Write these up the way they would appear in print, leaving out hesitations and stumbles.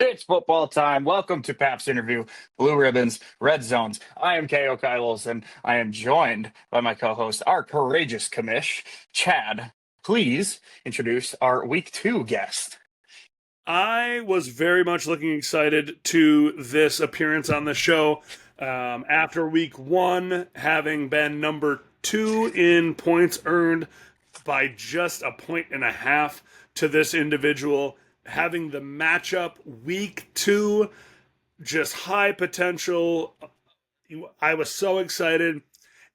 It's football time. Welcome to Pabst Interview, Blue Ribbons, Red Zones. I am K.O. Kylos, and I am joined by my co-host, our courageous commish, Chad. Please introduce our week 2 guest. I was very much looking excited to this appearance on the show. After week 1, having been number 2 in points earned by just a point and a half to this individual, having the matchup week 2, just high potential. I was so excited,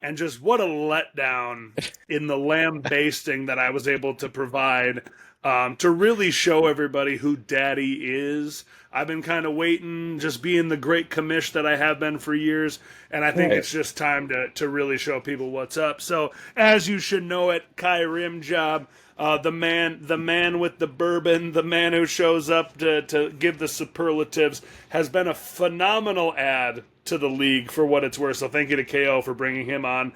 and just what a letdown in the lambasting that I was able to provide to really show everybody who Daddy is. I've been kind of waiting, just being the great commish that I have been for years, and I think Right. it's just time to really show people what's up. So, as you should know it, Kai Rimjob, the man with the bourbon, the man who shows up to give the superlatives, has been a phenomenal add to the league for what it's worth. So thank you to KO for bringing him on.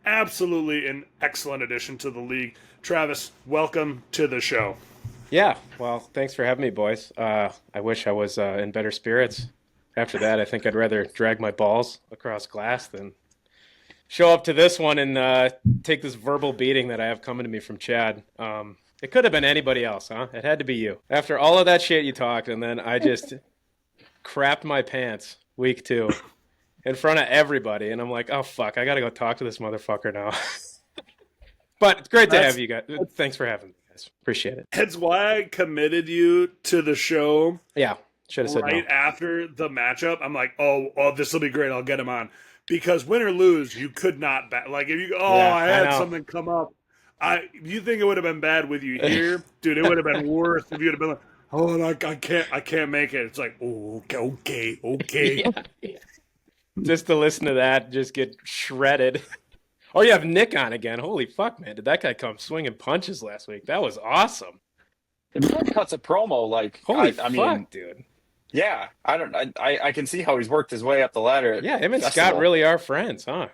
Absolutely an excellent addition to the league. Travis, welcome to the show. Yeah, well, thanks for having me, boys. I wish I was in better spirits. After that, I think I'd rather drag my balls across glass than show up to this one and take this verbal beating that I have coming to me from Chad. It could have been anybody else, huh? It had to be you. After all of that shit you talked, and then I just crapped my pants week 2 in front of everybody, and I'm like, oh, fuck, I got to go talk to this motherfucker now. But it's great to have you guys. Thanks for having me, guys. Appreciate it. That's why I committed you to the show Yeah, should have said right no. after the matchup. I'm like, oh, this will be great. I'll get him on. Because win or lose, you could not bet. Like if you, Yeah, I I had know. something come up. You think it would have been bad with you here, dude? It would have been worse if you'd have been like, oh, no, I can't make it. It's like, oh, okay. Yeah. Just to listen to that, just get shredded. Oh, you have Nick on again. Holy fuck, man. Did that guy come swinging punches last week? That was awesome. It really cuts a promo. Like, Holy I fuck, mean, dude. yeah, I can see how he's worked his way up the ladder at Yeah, him and festival. Scott really are friends, huh?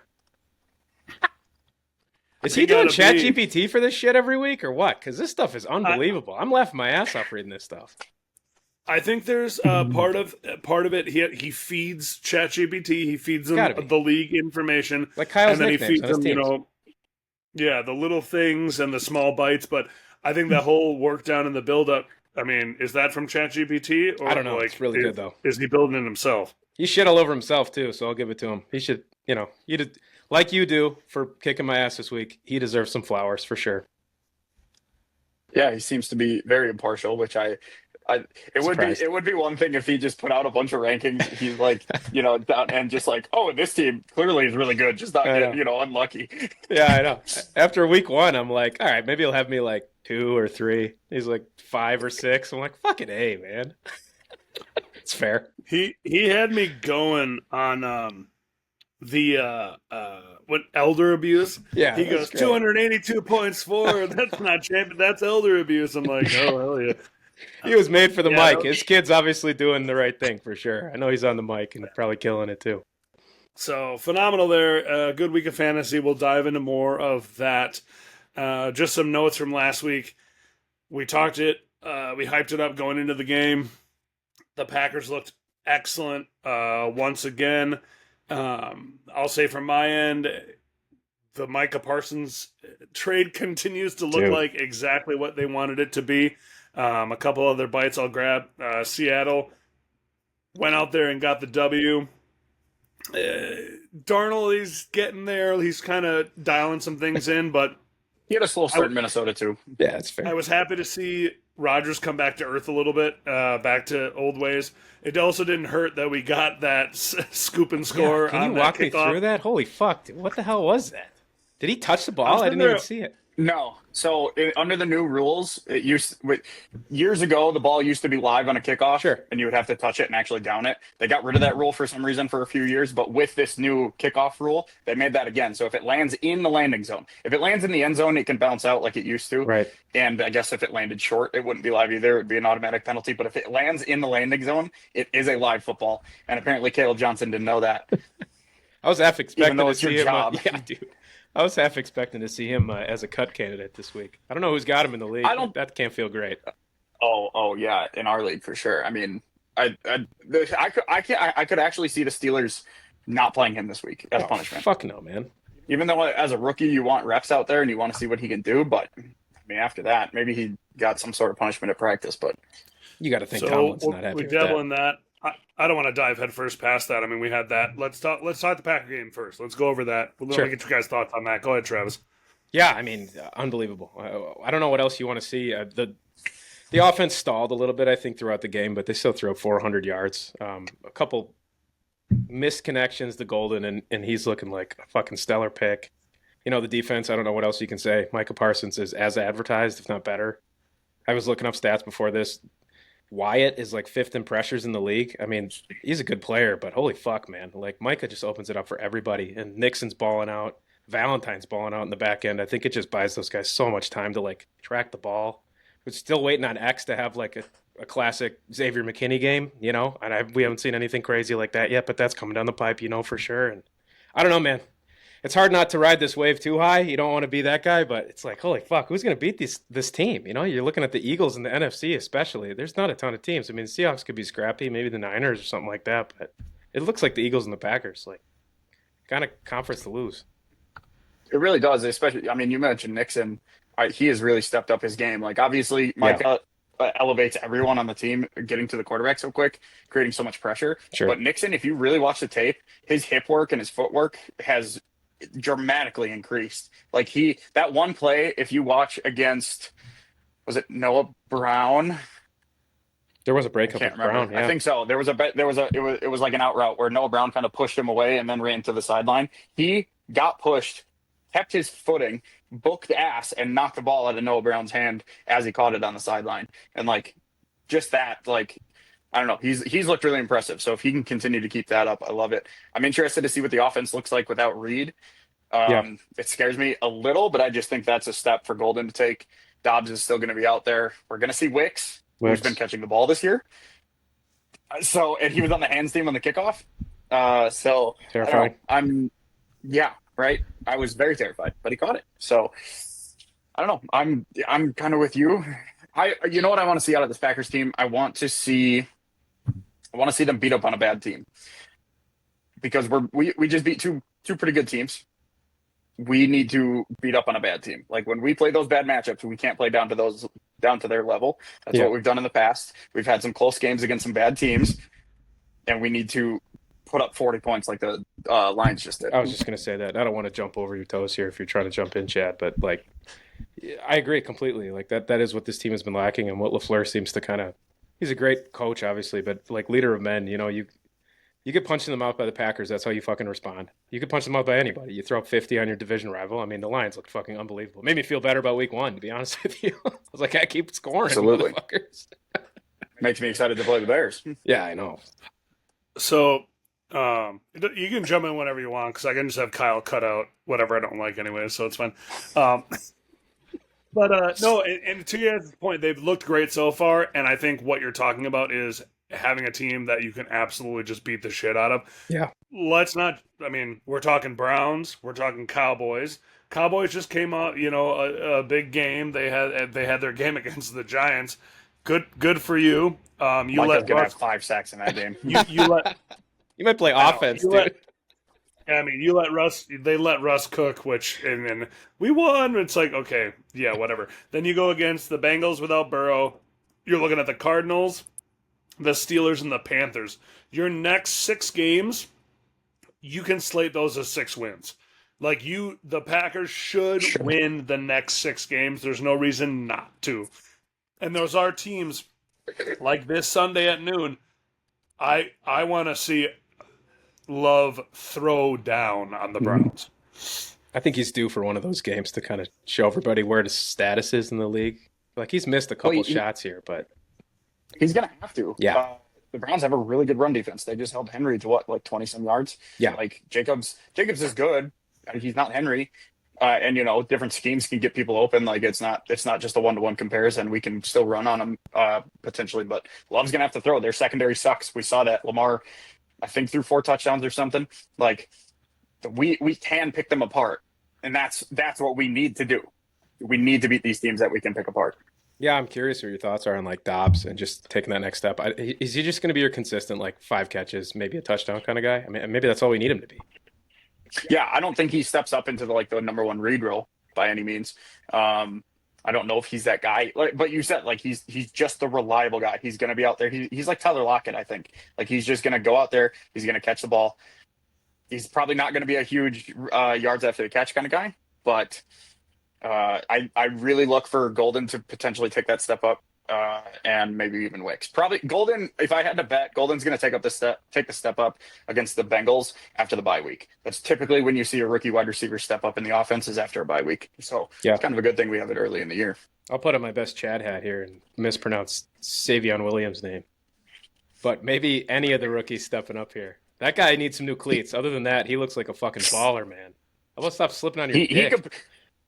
Is he You doing gotta be. ChatGPT for this shit every week or what? Because this stuff is unbelievable. I'm laughing my ass off reading this stuff. I think there's part of it. He feeds ChatGPT. He feeds them Gotta be. the league information, Like Kyle's and then he nicknames feeds on his them, teams. yeah, the little things and the small bites. But I think that whole work down in the build up. I mean, is that from ChatGPT or I don't know. like It's really good, though. is he building it himself? He shit all over himself, too, so I'll give it to him. He should, you did, like you do for kicking my ass this week, he deserves some flowers for sure. Yeah, he seems to be very impartial, which Surprised. it would be one thing if he just put out a bunch of rankings. He's like, down and just like, oh, this team clearly is really good, just not I get, know. unlucky. Yeah, I know. After week 1, I'm like, all right, maybe he'll have me like 2 or 3. He's like 5 or 6. I'm like, fucking A, man. It's fair. He had me going on the what elder abuse. Yeah, He that's goes great. 282 points for that's not champion. That's elder abuse. I'm like, oh hell yeah. He was made for the Yeah, mic. His kid's obviously doing the right thing for sure. I know he's on the mic and probably killing it too. So phenomenal there. Good week of fantasy. We'll dive into more of that. Just some notes from last week. We talked it. We hyped it up going into the game. The Packers looked excellent once again. I'll say from my end, the Micah Parsons trade continues to look Dude. like exactly what they wanted it to be. A couple other bites I'll grab. Seattle went out there and got the W. Darnold, he's getting there. He's kind of dialing some things in, but He had a slow start in Minnesota too. Yeah, that's I fair. was happy to see Rodgers come back to earth a little bit, back to old ways. It also didn't hurt that we got that scoop and score Yeah, can on you that walk me kickoff. through that? Holy fuck, dude. What the hell was that? Did he touch the I'm ball? I sitting didn't even there- see it. No. So under the new rules, years ago, the ball used to be live on a kickoff, Sure. and you would have to touch it and actually down it. They got rid of that rule for some reason for a few years, but with this new kickoff rule, they made that again. So if it lands in the landing zone, if it lands in the end zone, it can bounce out like it used to. Right. And I guess if it landed short, it wouldn't be live either. It would be an automatic penalty. But if it lands in the landing zone, it is a live football. And apparently, Caleb Johnson didn't know that. I was half expecting though to it's your see him. job. Yeah, dude. I was half expecting to see him as a cut candidate this week. I don't know who's got him in the league. I don't- That can't feel great. Oh yeah, in our league for sure. I mean, I could actually see the Steelers not playing him this week as Oh, punishment. fuck no, man. Even though as a rookie you want reps out there and you want to see what he can do, but I mean after that maybe he got some sort of punishment at practice. But You got to think So Tomlin's not happy we with dabble that. in that. I don't want to dive headfirst past that. I mean, we had that. Let's talk the Packer game first. Let's go over that. Let Sure. me get your guys' thoughts on that. Go ahead, Travis. Yeah, I mean, unbelievable. I don't know what else you want to see. The offense stalled a little bit, I think, throughout the game, but they still threw 400 yards. A couple missed connections to Golden, and he's looking like a fucking stellar pick. You know, the defense, I don't know what else you can say. Micah Parsons is as advertised, if not better. I was looking up stats before this. Wyatt is like 5th in pressures in the league. I mean, he's a good player, but holy fuck, man. Like, Micah just opens it up for everybody, and Nixon's balling out. Valentine's balling out in the back end. I think it just buys those guys so much time to, like, track the ball. We're still waiting on X to have, like, a classic Xavier McKinney game, you know? And we haven't seen anything crazy like that yet, but that's coming down the pipe, you know, for sure. And I don't know, man. It's hard not to ride this wave too high. You don't want to be that guy, but it's like, holy fuck, who's going to beat this team? You know, you're looking at the Eagles and the NFC especially. There's not a ton of teams. I mean, the Seahawks could be scrappy, maybe the Niners or something like that, but it looks like the Eagles and the Packers, like, kind of conference to lose. it really does, especially. I mean, you mentioned Nixon. He has really stepped up his game. Like obviously, Micah elevates everyone on the team, getting to the quarterback so quick, creating so much pressure. Sure. But Nixon, if you really watch the tape, his hip work and his footwork has dramatically increased. Like that one play, if you watch against, was it Noah Brown? There was a I breakup can't with remember. Brown, yeah. I think so. It was like an out route where Noah Brown kind of pushed him away and then ran to the sideline. He got pushed, kept his footing, booked ass, and knocked the ball out of Noah Brown's hand as he caught it on the sideline. And like just that, like I don't know, he's looked really impressive. So if he can continue to keep that up, I love it. I'm interested to see what the offense looks like without Reed. It scares me a little, but I just think that's a step for Golden to take. Dobbs is still going to be out there. We're going to see Wicks, who's been catching the ball this year. And he was on the hands team on the kickoff. Terrifying. Yeah, right. I was very terrified, but he caught it. So I don't know. I'm kind of with you. You know what I want to see out of this Packers team? I want to see them beat up on a bad team because we just beat two pretty good teams. We need to beat up on a bad team. Like when we play those bad matchups, we can't play down to their level. That's what we've done in the past. We've had some close games against some bad teams, and we need to put up 40 points like the Lions just did. I was just going to say that. I don't want to jump over your toes here if you're trying to jump in, Chad, but like, I agree completely. Like that is what this team has been lacking, and what LaFleur seems to kind of. He's a great coach, obviously, but like leader of men, you know, you get punched in the mouth by the Packers. That's how you fucking respond. You get punched in the mouth by anybody. You throw up 50 on your division rival. I mean, the Lions looked fucking unbelievable. Made me feel better about week 1, to be honest with you. I was like, I keep scoring, Absolutely. motherfuckers. Makes me excited to play the Bears. Yeah, I know. So you can jump in whenever you want because I can just have Kyle cut out whatever I don't like anyway, so it's fine. But no, and to your point, they've looked great so far, and I think what you're talking about is having a team that you can absolutely just beat the shit out of. Yeah. I mean, we're talking Browns, we're talking Cowboys. Cowboys just came out, you know, a big game. They had their game against the Giants. Good for you. You Micah's let gonna Russ, have 5 sacks in that game. you let. You might play offense, dude. I mean, you let Russ. They let Russ cook, and then we won. It's like, okay, yeah, whatever. Then you go against the Bengals without Burrow. You're looking at the Cardinals, the Steelers, and the Panthers. Your next 6 games, you can slate those as 6 wins. Like the Packers should win the next 6 games. There's no reason not to. And those are teams like this Sunday at noon. I want to see Love throw down on the Browns. I think he's due for one of those games to kind of show everybody where his status is in the league. Like he's missed a couple shots here, but he's gonna have to. Yeah. The Browns have a really good run defense. They just held Henry to like 20 some yards. Yeah. Like Jacobs is good. He's not Henry. And you know, different schemes can get people open. Like it's not just a 1-to-1 comparison. We can still run on them potentially, but Love's gonna have to throw. Their secondary sucks. We saw that. Lamar, I think, threw 4 touchdowns or something. Like we can pick them apart, and that's what we need to do. We need to beat these teams that we can pick apart. Yeah, I'm curious what your thoughts are on like Dobbs and just taking that next step. Is he just going to be your consistent like 5 catches, maybe a touchdown kind of guy? I mean, maybe that's all we need him to be. Yeah, I don't think he steps up into the number one read role by any means. Um, I don't know if he's that guy. Like, but you said like he's just the reliable guy. He's going to be out there. He's like Tyler Lockett, I think. Like he's just going to go out there. He's going to catch the ball. He's probably not going to be a huge yards after the catch kind of guy, but I really look for Golden to potentially take that step up, and maybe even Wicks. Probably Golden. If I had to bet, Golden's going to take the step up against the Bengals after the bye week. That's typically when you see a rookie wide receiver step up in the offense is after a bye week. So Yeah, it's kind of a good thing we have it early in the year. I'll put on my best Chad hat here and mispronounce Savion Williams' name. But maybe any of the rookies stepping up here. That guy needs some new cleats. Other than that, he looks like a fucking baller, man. How about stop slipping on your He dick?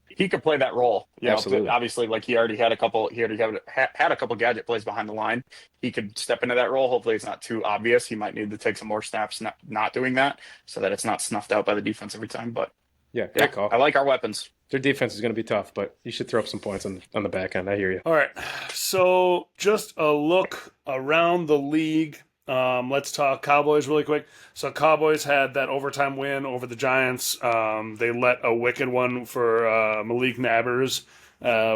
he could play that role. You know, Absolutely. obviously, like he already had a couple. He already had a couple gadget plays behind the line. He could step into that role. Hopefully, it's not too obvious. He might need to take some more snaps, not doing that, so that it's not snuffed out by the defense every time. But Yeah, yeah, great call. I like our weapons. Their defense is going to be tough, but you should throw up some points on the back end. I hear you. All right. So just a look around the league. Let's talk Cowboys really quick. So Cowboys had that overtime win over the Giants. They let a wicked one for Malik Nabers,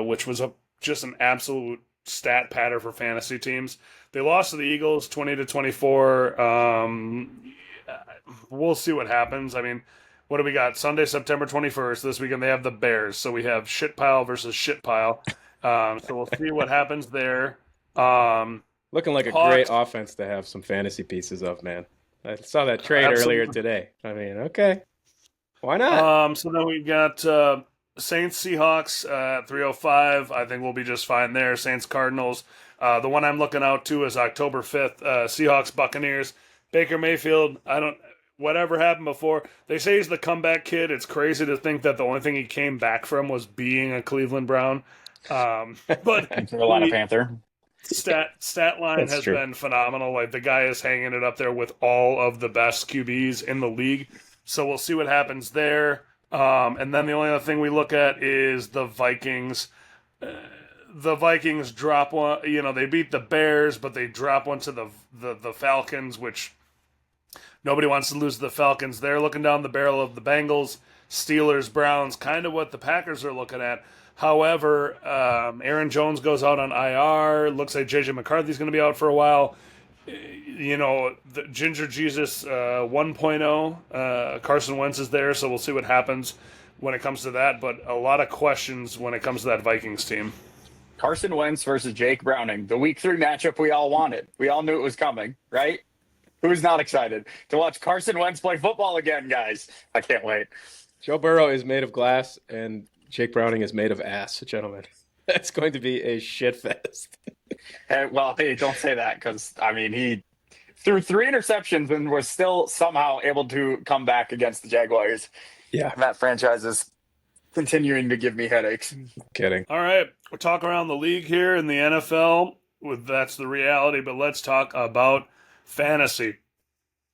which was just an absolute stat patter for fantasy teams. They lost to the Eagles 20-24. We'll see what happens. I mean, what do we got? Sunday, September 21st. This weekend they have the Bears. So we have shit pile versus shit pile. So we'll see what happens there. Looking like a Hawks. great offense to have some fantasy pieces of, man. I saw that trade earlier Absolutely. today. I mean, okay. Why not? So then we got Saints Seahawks at 3:05. I think we'll be just fine there. Saints Cardinals. The one I'm looking out to is October 5th. Seahawks Buccaneers. Baker Mayfield. Whatever happened before. They say he's the comeback kid. It's crazy to think that the only thing he came back from was being a Cleveland Brown. But And Carolina Panther. stat line That's has true. been phenomenal. Like the guy is hanging it up there with all of the best QBs in the league. So we'll see what happens there. And then the only other thing we look at is the Vikings. The Vikings drop one. You know, they beat the Bears, but they drop one to the Falcons, which nobody wants to lose to the Falcons. They're looking down the barrel of the Bengals, Steelers, Browns, kind of what the Packers are looking at. However, Aaron Jones goes out on IR. Looks like JJ McCarthy's going to be out for a while. You know, the Ginger Jesus 1.0, Carson Wentz is there, so we'll see what happens when it comes to that. But a lot of questions when it comes to that Vikings team. Carson Wentz versus Jake Browning, the Week 3 matchup we all wanted. We all knew it was coming, right? Who's not excited to watch Carson Wentz play football again, guys? I can't wait. Joe Burrow is made of glass, and Jake Browning is made of ass, gentlemen. That's going to be a shit fest. Well, hey, don't say that because, I mean, he threw 3 interceptions and was still somehow able to come back against the Jaguars. Yeah, That franchise is continuing to give me headaches. kidding. All right, we'll talk around the league here in the NFL. That's the reality, but let's talk about fantasy.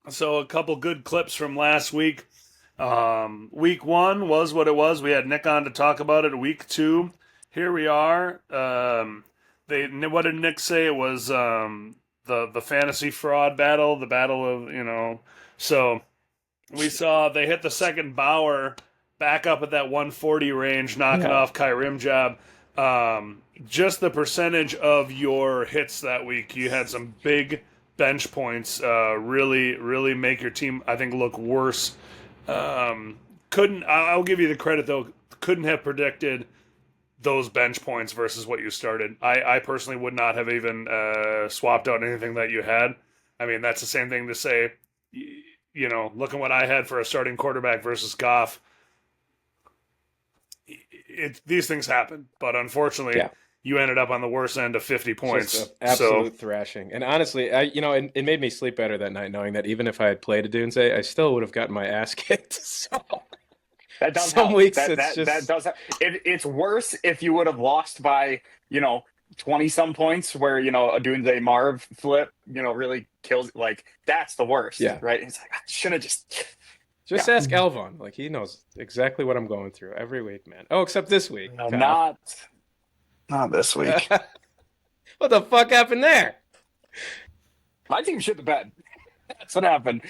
So a couple good clips from last week. Week 1 was what it was. We had Nick on to talk about it. Week 2, here we are. What did Nick say? It was the fantasy fraud battle, the battle of, you know. So we saw they hit the second Bauer back up at that 140 range, knocking off Kyrim Job. Just the percentage of your hits that week, you had some big bench points. Really make your team, I think, look worse. I'll give you the credit though. Couldn't have predicted those bench points versus what you started. I personally would not have even swapped out anything that you had. I mean, that's the same thing to say. You know, look at what I had for a starting quarterback versus Goff. These things happen, but unfortunately, you ended up on the worst end of 50 points. Just an absolute thrashing. And honestly, it made me sleep better that night knowing that even if I had played a Doomsday, I still would have gotten my ass kicked. So That does some help. weeks that, it's that, just that does help. It's worse if you would have lost by 20 some points, where a Doomsday Marv flip really kills. Like that's the worst. Yeah. Right. It's like I should have just. ask Alvon. Like he knows exactly what I'm going through every week, man. Oh, except this week. Kyle. Not. Not this week. What the fuck happened there? My team shit the bed. That's what happened.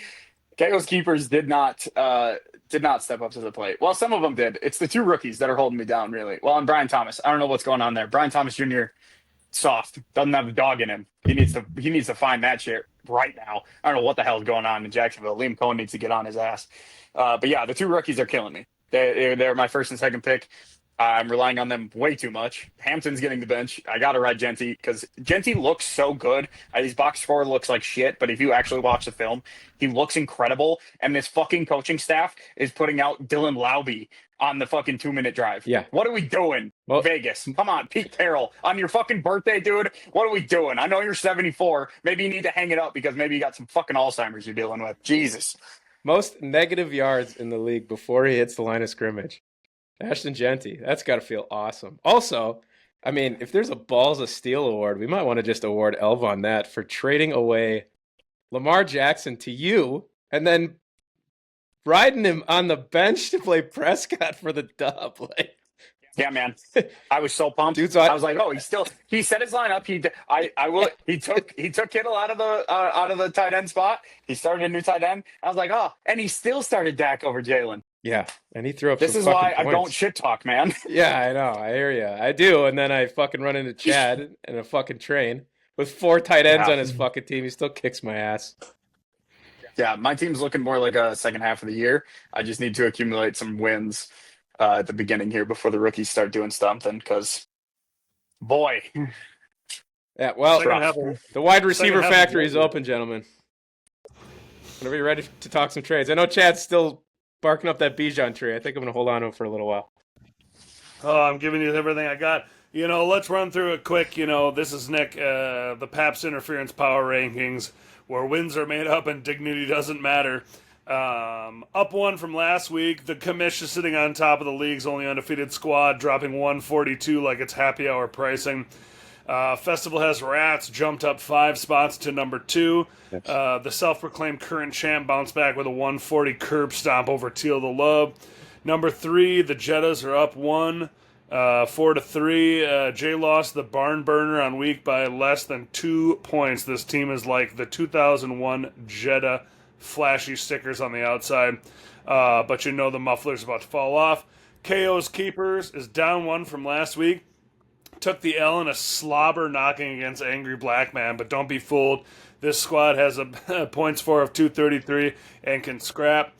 KO's keepers did not step up to the plate. Well, some of them did. It's the two rookies that are holding me down, really. Well, and Brian Thomas. I don't know what's going on there. Brian Thomas Jr. soft, doesn't have the dog in him. He needs to find that shit right now. I don't know what the hell's going on in Jacksonville. Liam Cohen needs to get on his ass. But yeah, the two rookies are killing me. They're my first and second pick. I'm relying on them way too much. Hampton's getting the bench. I got to ride Genty because Genty looks so good. His box score looks like shit, but if you actually watch the film, he looks incredible. And this fucking coaching staff is putting out Dylan Laube on the fucking 2-minute drive. Yeah. What are we doing? Well, Vegas. Come on, Pete Carroll. On your fucking birthday, dude. What are we doing? I know you're 74. Maybe you need to hang it up because maybe you got some fucking Alzheimer's you're dealing with. Jesus. most negative yards in the league before he hits the line of scrimmage. Ashton Genty. That's got to feel awesome. Also, I mean, if there's a Balls of Steel award, we might want to just award Elv on that for trading away Lamar Jackson to you and then riding him on the bench to play Prescott for the dub. Like, yeah, man, I was so pumped. Dude, I was like, oh, he set his lineup. He took Kittle out of the tight end spot. He started a new tight end. I was like, oh, and he still started Dak over Jalen. yeah, and he threw up. This some is why fucking I don't points. shit talk, man. Yeah, I know. I hear you. I do, and then I fucking run into Chad in a fucking train with 4 tight ends Yeah. on his fucking team. He still kicks my ass. Yeah, my team's looking more like a second half of the year. I just need to accumulate some wins at the beginning here before the rookies start doing something. Because, boy, Yeah, well, Second half of- the wide receiver second half of factory the is year. open, gentlemen. Whenever you're ready to talk some trades. I know Chad's still barking up that Bijan tree. I think I'm going to hold on to him for a little while. Oh, I'm giving you everything I got. Let's run through it quick. This is Nick, the Pabst Interference Power Rankings, where wins are made up and dignity doesn't matter. Up one from last week. The commish is sitting on top of the league's only undefeated squad, dropping 142 like it's happy hour pricing. Festival Has Rats jumped up 5 spots to number 2. The self-proclaimed current champ bounced back with a 140 curb stomp over Teal the Love. Number 3, the Jettas are up 1, 4-3. Jay lost the barn burner on week by less than 2 points. This team is like the 2001 Jetta flashy stickers on the outside. But the muffler's about to fall off. KO's Keepers is down 1 from last week. Took the L in a slobber knocking against Angry Black Man, but don't be fooled. This squad has a points for of 233 and can scrap.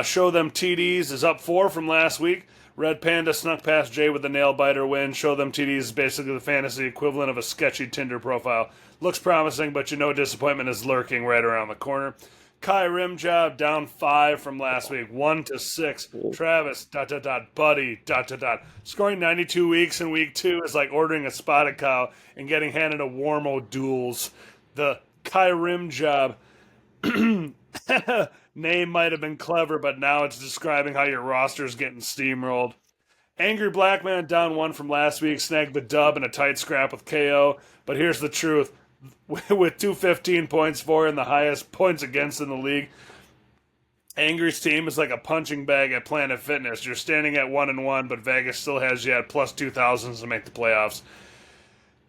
Show Them TDs is up 4 from last week. Red Panda snuck past Jay with a nail biter win. Show Them TDs is basically the fantasy equivalent of a sketchy Tinder profile. Looks promising, but disappointment is lurking right around the corner. Kai Rimjob down 5 from last week, 1-6. Travis, buddy, Scoring 92 weeks in week 2 is like ordering a spotted cow and getting handed a Warmo Duels. The Kai Rimjob name might have been clever, but now it's describing how your roster's getting steamrolled. Angry Black Man down 1 from last week, snagged the dub in a tight scrap with KO, but here's the truth. With 215 points for and the highest points against in the league, Angry's team is like a punching bag at Planet Fitness. You're standing at 1-1, but Vegas still has you at plus 2,000s to make the playoffs.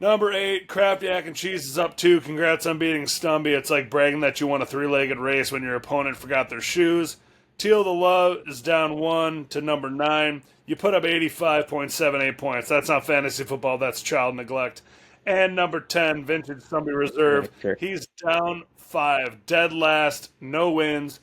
Number 8, Kraft Yak and Cheese is up 2. Congrats on beating Stumby. It's like bragging that you won a 3-legged race when your opponent forgot their shoes. Teal the Love is down 1 to number 9. You put up 85.78 points. That's not fantasy football. That's child neglect. And number 10, Vintage Stumpy Reserve. Sure. He's down 5. Dead last. No wins.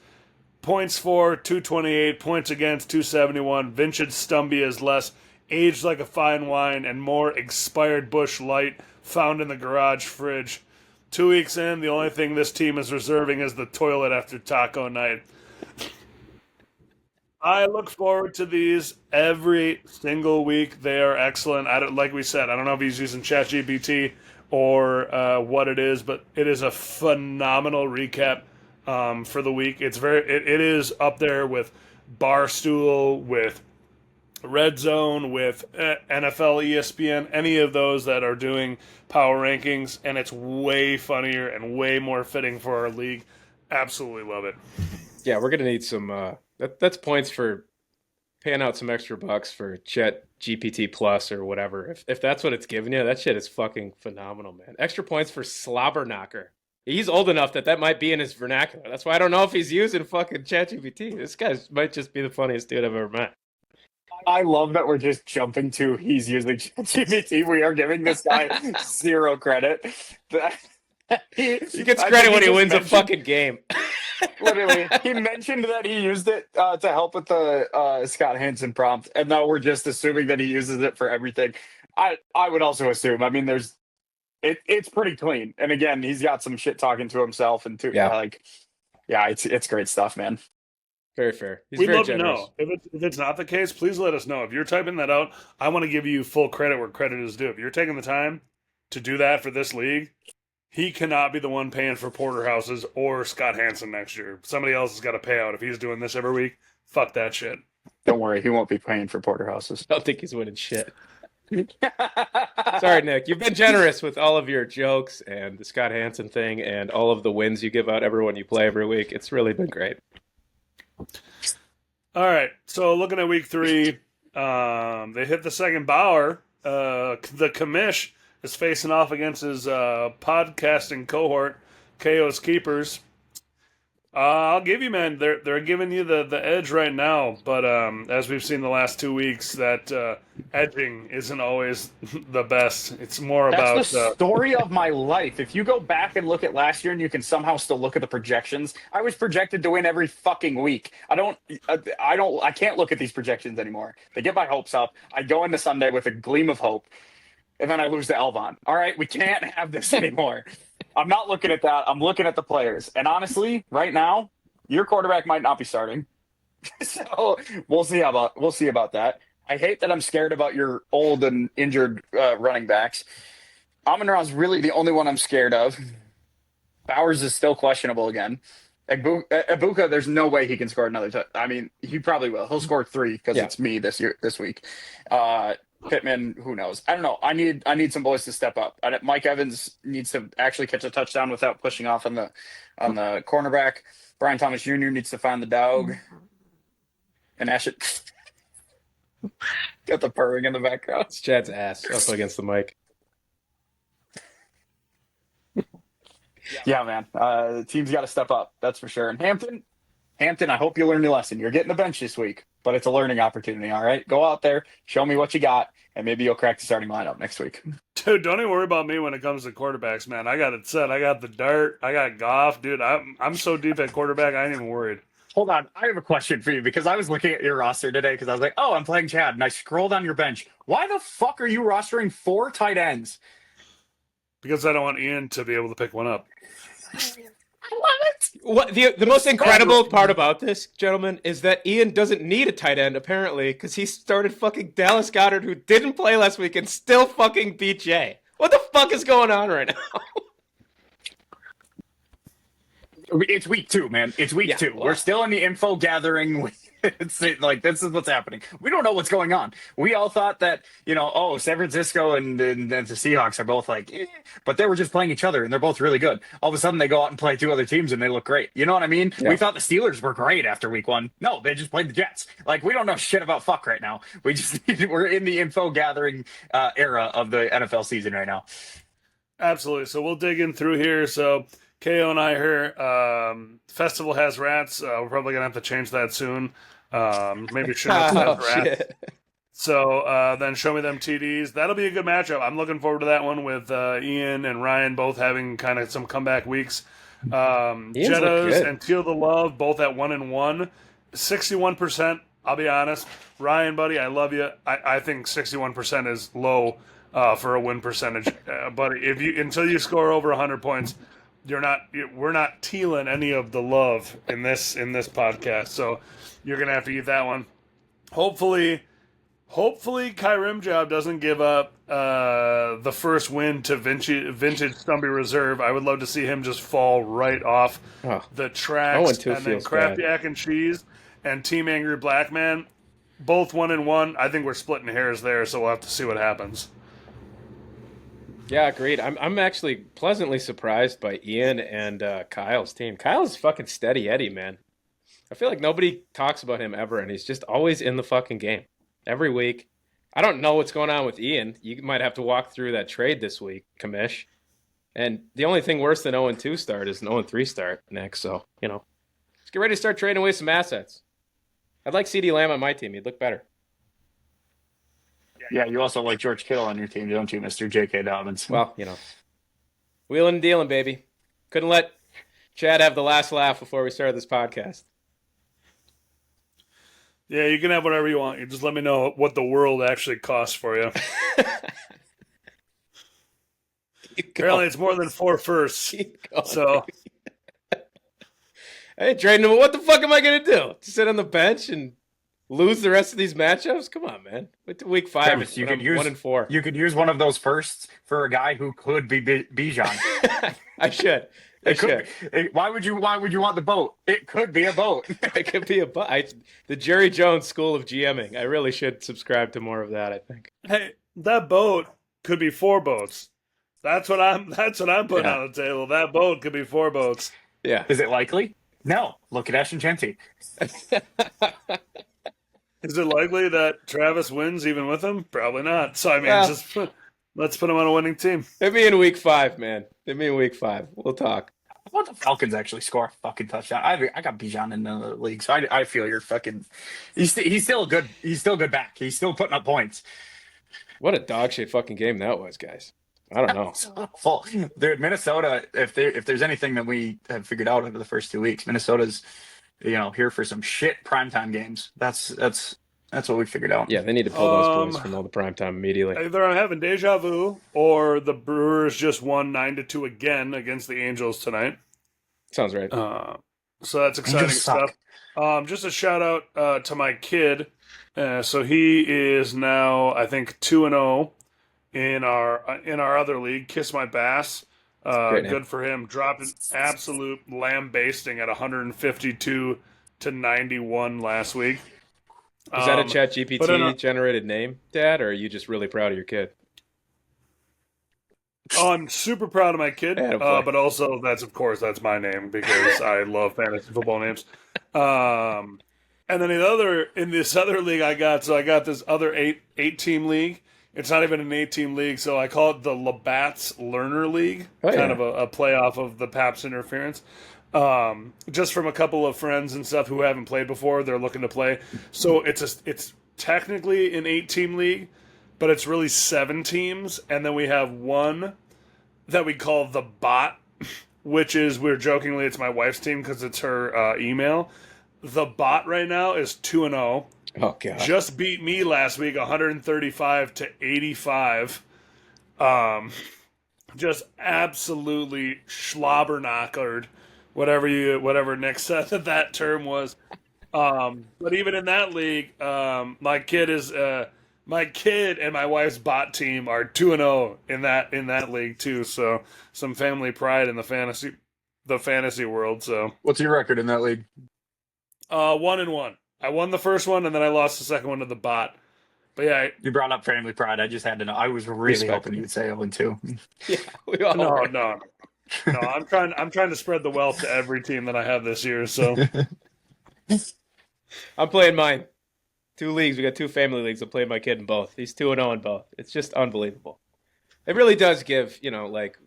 Points for, 228. Points against, 271. Vintage Stumpy is less. Aged like a fine wine and more expired Bush Light found in the garage fridge. 2 weeks in, the only thing this team is reserving is the toilet after taco night. I look forward to these every single week. They are excellent. Like we said, I don't know if he's using ChatGPT or what it is, but it is a phenomenal recap for the week. It is up there with Barstool, with Red Zone, with NFL, ESPN, any of those that are doing power rankings, and it's way funnier and way more fitting for our league. Absolutely love it. Yeah, we're going to need some that's points for paying out some extra bucks for Chet GPT Plus or whatever. If that's what it's giving you, that shit is fucking phenomenal, man. Extra points for slobber knocker. He's old enough that might be in his vernacular. That's why I don't know if he's using fucking ChatGPT. This guy might just be the funniest dude I've ever met. I love that we're just jumping to he's using ChatGPT. We are giving this guy zero credit. He gets credit when he wins a fucking game. Literally, he mentioned that he used it to help with the Scott Hansen prompt, and now we're just assuming that he uses it for everything. I would also assume. I mean, it's pretty clean, and again, he's got some shit talking to himself and it's great stuff, man. Very fair. We'd love to know. If it's not the case, please let us know. If you're typing that out, I want to give you full credit where credit is due. If you're taking the time to do that for this league, he cannot be the one paying for porterhouses or Scott Hansen next year. Somebody else has got to pay out. If he's doing this every week, fuck that shit. Don't worry, he won't be paying for porterhouses. I don't think he's winning shit. Sorry, Nick. You've been generous with all of your jokes and the Scott Hansen thing and all of the wins you give out everyone you play every week. It's really been great. All right, so looking at week 3, they hit the second Bauer. The commish is facing off against his podcasting cohort, KO's Keepers. I'll give you, man. They're giving you the edge right now, but as we've seen the last 2 weeks, that edging isn't always the best. It's more about That's the story of my life. If you go back and look at last year, and you can somehow still look at the projections, I was projected to win every fucking week. I can't look at these projections anymore. They get my hopes up. I go into Sunday with a gleam of hope, and then I lose to Elvon. All right, we can't have this anymore. I'm not looking at that. I'm looking at the players. And honestly, right now, your quarterback might not be starting. So we'll see about that. I hate that I'm scared about your old and injured running backs. Amon-Ra's really the only one I'm scared of. Bowers is still questionable again. Ibuka, there's no way he can score another touch. I mean, he probably will. He'll score 3 because it's me this week. Pittman, who knows? I don't know. I need some boys to step up. Mike Evans needs to actually catch a touchdown without pushing off on the cornerback. Brian Thomas Jr. needs to find the dog. And Ashit got the purring in the background. It's Chad's ass up against the mic. Yeah, man. The team's got to step up. That's for sure. And Hampton, I hope you learned your lesson. You're getting the bench this week, but it's a learning opportunity, all right? Go out there, show me what you got, and maybe you'll crack the starting lineup next week. Dude, don't even worry about me when it comes to quarterbacks, man. I got it set. I got the dart. I got Goff. Dude, I'm so deep at quarterback, I ain't even worried. Hold on. I have a question for you because I was looking at your roster today because I was like, oh, I'm playing Chad, and I scrolled on your bench. Why the fuck are you rostering 4 tight ends? Because I don't want Ian to be able to pick one up. What the most incredible part about this, gentlemen, is that Ian doesn't need a tight end, apparently, because he started fucking Dallas Goedert, who didn't play last week, and still fucking beat Jay. What the fuck is going on right now? It's week 2, man. It's week 2. Well, we're still in the info gathering. It's like, this is what's happening. We don't know what's going on. We all thought that, San Francisco and the Seahawks are both like, but they were just playing each other and they're both really good. All of a sudden they go out and play 2 other teams and they look great. You know what I mean? Yeah. We thought the Steelers were great after week 1. No, they just played the Jets. Like, we don't know shit about fuck right now. We're in the info gathering era of the NFL season right now. Absolutely. So we'll dig in through here. So KO and I here, Festival has rats. We're probably going to have to change that soon. Maybe Chinook has rats. Shit. So then show me them TDs. That'll be a good matchup. I'm looking forward to that one with Ian and Ryan both having kind of some comeback weeks. Jettas and Teal the Love both at 1-1. 61%, I'll be honest. Ryan, buddy, I love you. I think 61% is low for a win percentage. Buddy, until you score over 100 points, we're not tealing any of the love in this podcast. So you're gonna have to eat that one. Hopefully Kyrim Job doesn't give up the first win to Vintage Stumpy Reserve. I would love to see him just fall right off the tracks. And then Crap Yak and Cheese and Team Angry Black Man, both 1-1. I think we're splitting hairs there, so we'll have to see what happens. Yeah, agreed. I'm actually pleasantly surprised by Ian and Kyle's team. Kyle's fucking steady Eddie, man. I feel like nobody talks about him ever, and he's just always in the fucking game every week. I don't know what's going on with Ian. You might have to walk through that trade this week, commish. And the only thing worse than 0-2 start is an 0-3 start next. So, let's get ready to start trading away some assets. I'd like CeeDee Lamb on my team. He'd look better. Yeah, you also like George Kittle on your team, don't you, Mr. J.K. Dobbins? Well, wheeling and dealing, baby. Couldn't let Chad have the last laugh before we started this podcast. Yeah, you can have whatever you want. You just let me know what the world actually costs for you. Apparently, it's more than 4 firsts. So, I ain't trading him. What the fuck am I going to do? Sit on the bench and lose the rest of these matchups? Come on, man. Wait to week 5. Travis, you could use 1-4. You could use one of those firsts for a guy who could be Bijan. I should. Why would you want the boat? It could be a boat. It could be a boat. The Jerry Jones School of GMing. I really should subscribe to more of that, I think. Hey, that boat could be 4 boats. That's what I'm putting on the table. That boat could be 4 boats. Yeah. Is it likely? No. Look at Ashton Chanty. Is it likely that Travis wins even with him? Probably not. So, let's put him on a winning team. Hit me in week 5, man. Hit me in week 5. We'll talk. I want the Falcons actually score a fucking touchdown. I got Bijan in the league, so I feel you're fucking. He's still good. He's still good back. He's still putting up points. What a dog shit fucking game that was, guys. I don't know. Full. Dude, Minnesota. If there's anything that we have figured out over the first 2 weeks, Minnesota's here for some shit primetime games. That's what we figured out. Yeah, they need to pull those boys from all the primetime immediately. Either I'm having deja vu, or the Brewers just won 9-2 again against the Angels tonight. Sounds right. So that's exciting stuff. Just a shout out to my kid. So he is now, I think, 2-0 in our other league. Kiss My Bass. Good for him. Dropping absolute lambasting at 152-91 last week. Is that a ChatGPT generated name, Dad, or are you just really proud of your kid? Oh, I'm super proud of my kid, but also that's my name because I love fantasy football names. And then in this other league I got this other eight team league. It's not even an 8-team league, so I call it the Labatt's Learner League, kind of a playoff of the Pabst Interference. Just from a couple of friends and stuff who haven't played before, they're looking to play. So it's technically an 8-team league, but it's really 7 teams, and then we have one that we call the Bot, which is, we're jokingly, it's my wife's team because it's her email. The Bot right now is 2-0. Oh god! Just beat me last week, 135-85. Just absolutely schlobber-knockered. Whatever Nick said that term was. But even in that league, my kid and my wife's bot team are 2-0 in that league too. So some family pride in the fantasy world. So what's your record in that league? 1-1. I won the first one and then I lost the second one to the bot. But yeah, you brought up family pride. I just had to know. I was really hoping you'd say 0-2. Yeah, we all no. No, I'm trying to spread the wealth to every team that I have this year. So I'm playing mine. 2 leagues. We got 2 family leagues. I'm playing my kid in both. He's 2-0 in both. It's just unbelievable. It really does give, like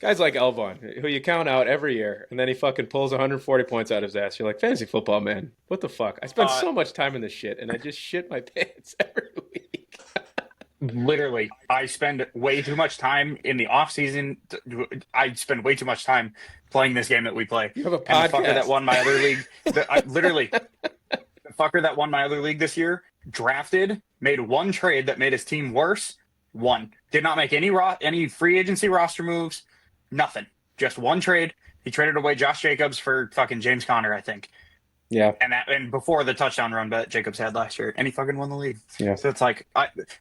guys like Elvon, who you count out every year, and then he fucking pulls 140 points out of his ass. You're like, fantasy football, man. What the fuck? I spend so much time in this shit, and I just shit my pants every week. Literally, I spend way too much time in the off season. I spend way too much time playing this game that we play. You have a podcast. And the fucker that won my other league, the fucker that won my other league this year, drafted, made one trade that made his team worse. One did not make any free agency roster moves. Nothing. Just one trade. He traded away Josh Jacobs for fucking James Conner, I think. Yeah. And before the touchdown run that Jacobs had last year, and he fucking won the league. Yeah. So it's like,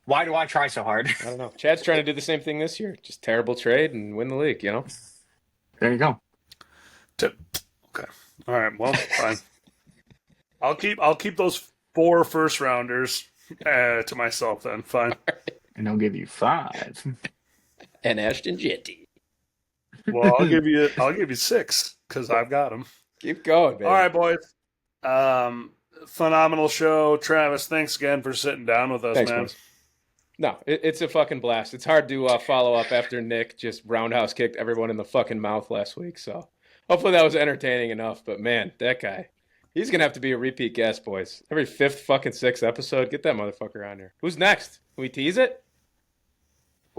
why do I try so hard? I don't know. Chad's trying to do the same thing this year. Just terrible trade and win the league, There you go. Okay. All right. Well, fine. I'll keep those 4 first rounders to myself then. Fine. And I'll give you 5. And Ashton Jetty. Well, I'll give you 6 because I've got them. Keep going, baby. All right, boys. Phenomenal show, Travis. Thanks again for sitting down with us, man. Boys. No, it's a fucking blast. It's hard to follow up after Nick just roundhouse kicked everyone in the fucking mouth last week. So hopefully that was entertaining enough. But man, that guy, he's gonna have to be a repeat guest, boys. Every fifth fucking sixth episode, get that motherfucker on here. Who's next? Can we tease it?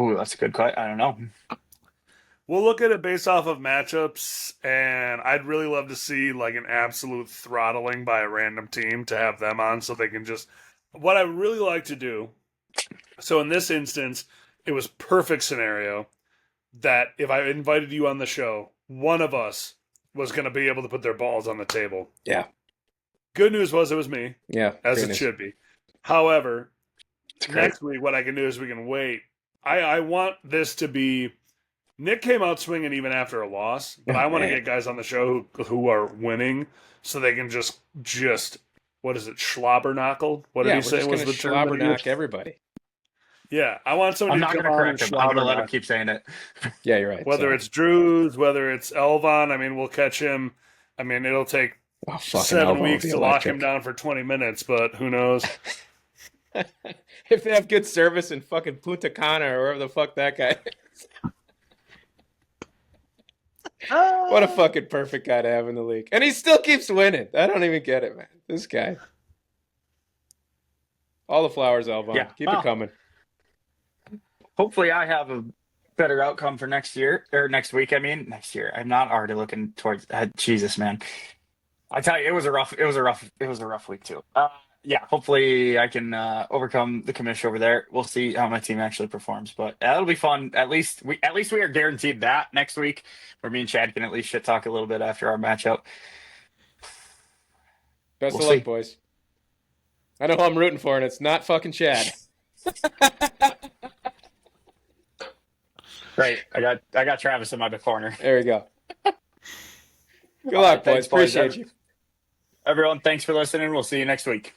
Ooh, that's a good question. I don't know. We'll look at it based off of matchups, and I'd really love to see like an absolute throttling by a random team to have them on so they can just. What I really like to do. So in this instance, it was perfect scenario that if I invited you on the show, one of us was going to be able to put their balls on the table. Yeah. Good news was it was me. Yeah. As it should be. However, next week what I can do is we can wait. I want this to be. Nick came out swinging even after a loss, but I want to get guys on the show who are winning so they can just what is it, schlobberknockle? What did he say was the term? Schlobberknock everybody. Yeah, I want somebody I'm not to going to correct him. I'm going to let him keep saying it. Yeah, you're right. Whether it's Drews, whether it's Elvon, I mean, we'll catch him. I mean, it'll take 7 weeks to lock him down for 20 minutes, but who knows? If they have good service in fucking Punta Cana or wherever the fuck that guy is. What a fucking perfect guy to have in the league. And he still keeps winning. I don't even get it, man. This guy. All the flowers, Elvon. Yeah. Keep it coming. Hopefully I have a better outcome for next year, or next week. I mean, next year. I'm not already looking towards Jesus, man. I tell you, it was a rough week too. Yeah, hopefully I can overcome the commish over there. We'll see how my team actually performs, but that'll be fun. At least we are guaranteed that next week, where me and Chad can at least shit talk a little bit after our matchup. Best of luck, boys. I know who I'm rooting for, and it's not fucking Chad. Great. I got Travis in my corner. There we go. Good luck, boys. Appreciate you. Everyone, thanks for listening. We'll see you next week.